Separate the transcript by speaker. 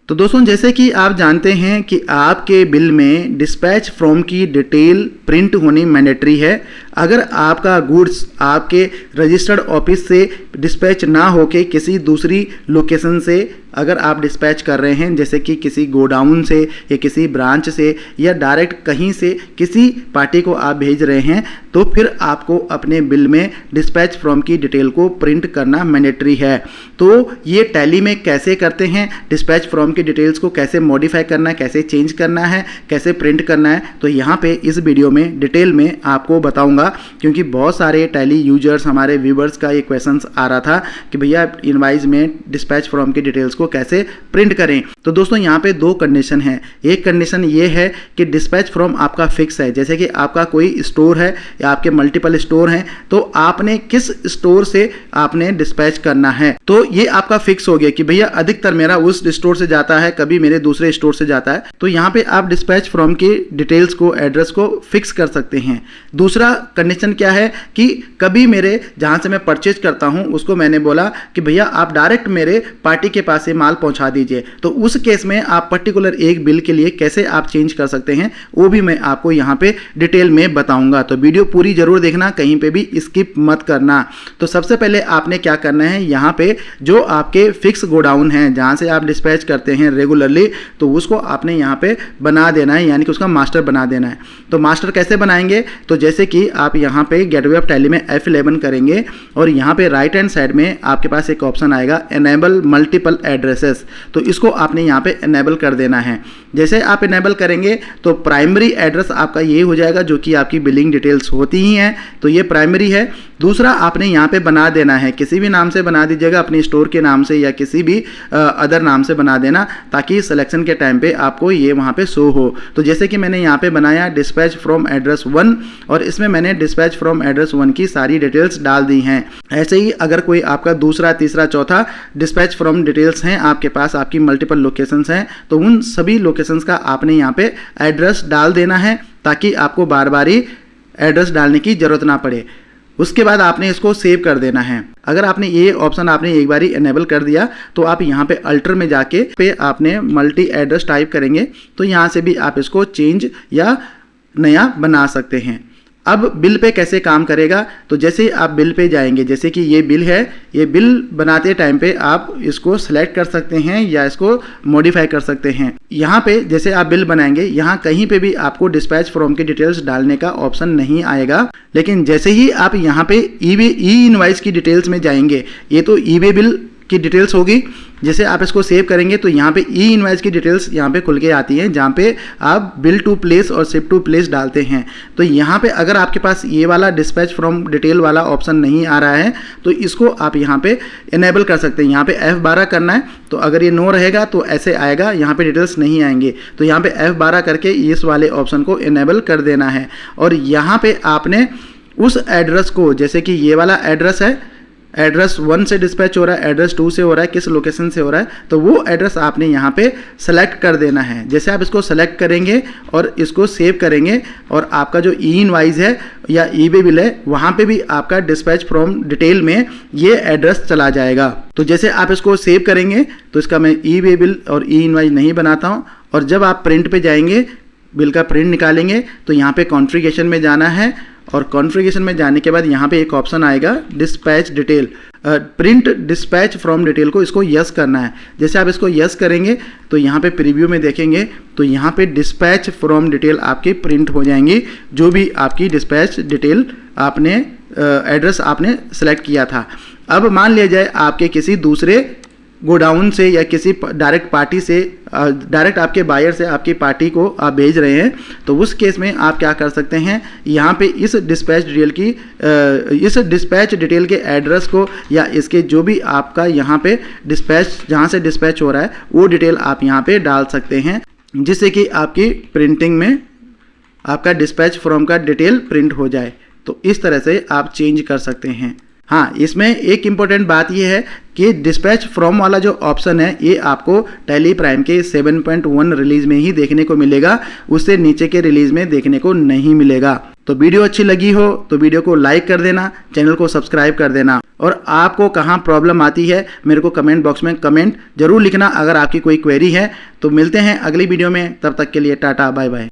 Speaker 1: तो दोस्तों जैसे कि आप जानते हैं कि आपके बिल में डिस्पैच फ्रॉम की डिटेल प्रिंट होनी मैंडेटरी है। अगर आपका गुड्स आपके रजिस्टर्ड ऑफिस से डिस्पैच ना होके किसी दूसरी लोकेशन से अगर आप डिस्पैच कर रहे हैं, जैसे कि किसी गोडाउन से या किसी ब्रांच से या डायरेक्ट कहीं से किसी पार्टी को आप भेज रहे हैं, तो फिर आपको अपने बिल में डिस्पैच फ्रॉम की डिटेल को प्रिंट करना मैंडेटरी है। तो ये टैली में कैसे करते हैं, डिस्पैच फ्रॉम की डिटेल्स को कैसे मॉडिफाई करना है, कैसे चेंज करना है, कैसे प्रिंट करना है, तो यहाँ पे इस वीडियो में डिटेल में आपको बताऊंगा। क्योंकि बहुत सारे टैली यूजर्स, हमारे व्यूवर्स का ये क्वेश्चन आ रहा था कि भैया इनवाइस में डिस्पैच फ्रॉम की डिटेल्स को कैसे प्रिंट करें। तो दोस्तों यहाँ पे दो कंडीशन है। एक कंडीशन ये है कि डिस्पैच फ्रॉम आपका फिक्स है, जैसे कि आपका कोई स्टोर है या आपके मल्टीपल स्टोर हैं, तो आपने किस स्टोर से आपने डिस्पैच करना है, तो ये आपका फिक्स हो गया कि भैया अधिकतर मेरा उस स्टोर से जाता है, कभी मेरे दूसरे स्टोर से जाता है। तो यहाँ पे आप डिस्पैच फ्रॉम की डिटेल्स को, एड्रेस को फिक्स कर सकते हैं। दूसरा कंडीशन क्या है कि कभी मेरे जहां से मैं परचेज करता हूं उसको मैंने बोला कि भैया आप डायरेक्ट मेरे पार्टी के पास से माल पहुंचा दीजिए, तो उस केस में आप पर्टिकुलर एक बिल के लिए कैसे आप चेंज कर सकते हैं वो भी मैं आपको यहां पे डिटेल में बताऊंगा। तो वीडियो पूरी जरूर देखना, कहीं पे भी स्किप मत करना। तो सबसे पहले आपने क्या करना है, यहां पे जो आपके फिक्स गोडाउन है जहां से आप डिस्पैच करते हैं रेगुलरली, तो उसको आपने यहां पे बना देना है, यानी कि उसका मास्टर बना देना है। तो मास्टर कैसे बनाएंगे, तो जैसे कि आप यहाँ पे गेटवे ऑफ टैली में F11 करेंगे और यहाँ पे राइट हैंड साइड में आपके पास एक ऑप्शन आएगा एनेबल मल्टीपल एड्रेसेस, तो इसको आपने यहाँ पे एनेबल कर देना है। जैसे आप एनेबल करेंगे तो प्राइमरी एड्रेस आपका ये हो जाएगा, जो कि आपकी बिलिंग डिटेल्स होती ही हैं, तो ये प्राइमरी है। दूसरा आपने यहाँ पे बना देना है, किसी भी नाम से बना दीजिएगा, अपने स्टोर के नाम से या किसी भी अदर नाम से बना देना, ताकि सिलेक्शन के टाइम पे आपको ये वहाँ पे शो हो। तो जैसे कि मैंने यहाँ पे बनाया डिस्पैच फ्रॉम एड्रेस 1 और इसमें मैंने डिस्पैच फ्रॉम एड्रेस 1 की सारी डिटेल्स डाल दी हैं। ऐसे ही अगर कोई आपका दूसरा, तीसरा, चौथा डिस्पैच फ्रॉम डिटेल्स हैं आपके पास, आपकी मल्टीपल लोकेशंस हैं, तो उन सभी लोकेशंस का आपने यहाँ पे एड्रेस डाल देना है, ताकि आपको बार बार ही एड्रेस डालने की जरूरत ना पड़े। उसके बाद आपने इसको सेव कर देना है। अगर आपने ये ऑप्शन आपने एक बार ही एनेबल कर दिया, तो आप यहाँ पे अल्टर में जाके पे आपने मल्टी एड्रेस टाइप करेंगे, तो यहाँ से भी आप इसको चेंज या नया बना सकते हैं। अब बिल पे कैसे काम करेगा, तो जैसे आप बिल पे जाएंगे, जैसे कि ये बिल है, ये बिल बनाते टाइम पे आप इसको सेलेक्ट कर सकते हैं या इसको मॉडिफाई कर सकते हैं। यहाँ पे जैसे आप बिल बनाएंगे, यहाँ कहीं पे भी आपको डिस्पैच फ्रॉम की डिटेल्स डालने का ऑप्शन नहीं आएगा, लेकिन जैसे ही आप यहाँ पे ई इनवाइस की डिटेल्स में जाएंगे, ये तो ई वे बिल की डिटेल्स होगी। जैसे आप इसको सेव करेंगे तो यहाँ पे ई इनवाइस की डिटेल्स यहाँ पे खुल के आती हैं, जहाँ पे आप बिल टू प्लेस और शिप टू प्लेस डालते हैं। तो यहाँ पे अगर आपके पास ये वाला डिस्पैच फ्रॉम डिटेल वाला ऑप्शन नहीं आ रहा है, तो इसको आप यहाँ पे इनेबल कर सकते हैं। यहाँ पे F12 करना है, तो अगर ये नो रहेगा तो ऐसे आएगा, यहाँ पे डिटेल्स नहीं आएंगे, तो यहाँ पे F12 करके इस वाले ऑप्शन को इनेबल कर देना है। और यहाँ पे आपने उस एड्रेस को, जैसे कि ये वाला एड्रेस है, एड्रेस 1 से डिस्पैच हो रहा है, एड्रेस 2 से हो रहा है, किस लोकेशन से हो रहा है, तो वो एड्रेस आपने यहाँ पे सेलेक्ट कर देना है। जैसे आप इसको सेलेक्ट करेंगे और इसको सेव करेंगे, और आपका जो ई इनवाइस है या ई वे बिल है, वहाँ पे भी आपका डिस्पैच फ्रॉम डिटेल में ये एड्रेस चला जाएगा। तो जैसे आप इसको सेव करेंगे, तो इसका मैं ई वे बिल और ई इनवाइस नहीं बनाता हूँ, और जब आप प्रिंट पे जाएंगे, बिल का प्रिंट निकालेंगे, तो यहाँ पे कॉन्फ़िगरेशन में जाना है, और कॉन्फ़िगरेशन में जाने के बाद यहाँ पे एक ऑप्शन आएगा dispatch detail, print dispatch from detail को, इसको यस करना है। जैसे आप इसको यस करेंगे तो यहाँ पे प्रीव्यू में देखेंगे तो यहाँ पे डिस्पैच फ्रॉम डिटेल आपकी प्रिंट हो जाएंगी, जो भी आपकी डिस्पैच डिटेल आपने एड्रेस आपने सेलेक्ट किया था। अब मान लिया जाए आपके किसी दूसरे गोडाउन से या किसी डायरेक्ट पार्टी से, डायरेक्ट आपके बायर से आपकी पार्टी को आप भेज रहे हैं, तो उस केस में आप क्या कर सकते हैं, यहाँ पे इस डिस्पैच डिटेल के एड्रेस को या इसके जो भी आपका यहाँ पे डिस्पैच, जहाँ से डिस्पैच हो रहा है, वो डिटेल आप यहाँ पे डाल सकते हैं, जिससे कि आपकी प्रिंटिंग में आपका डिस्पैच फ्रॉम का डिटेल प्रिंट हो जाए। तो इस तरह से आप चेंज कर सकते हैं। हाँ, इसमें एक इम्पॉर्टेंट बात यह है कि डिस्पैच फ्रॉम वाला जो ऑप्शन है, ये आपको टैली प्राइम के 7.1 रिलीज में ही देखने को मिलेगा, उससे नीचे के रिलीज में देखने को नहीं मिलेगा। तो वीडियो अच्छी लगी हो तो वीडियो को लाइक कर देना, चैनल को सब्सक्राइब कर देना, और आपको कहाँ प्रॉब्लम आती है मेरे को कमेंट बॉक्स में कमेंट जरूर लिखना अगर आपकी कोई क्वेरी है। तो मिलते हैं अगली वीडियो में, तब तक के लिए टाटा बाय बाय।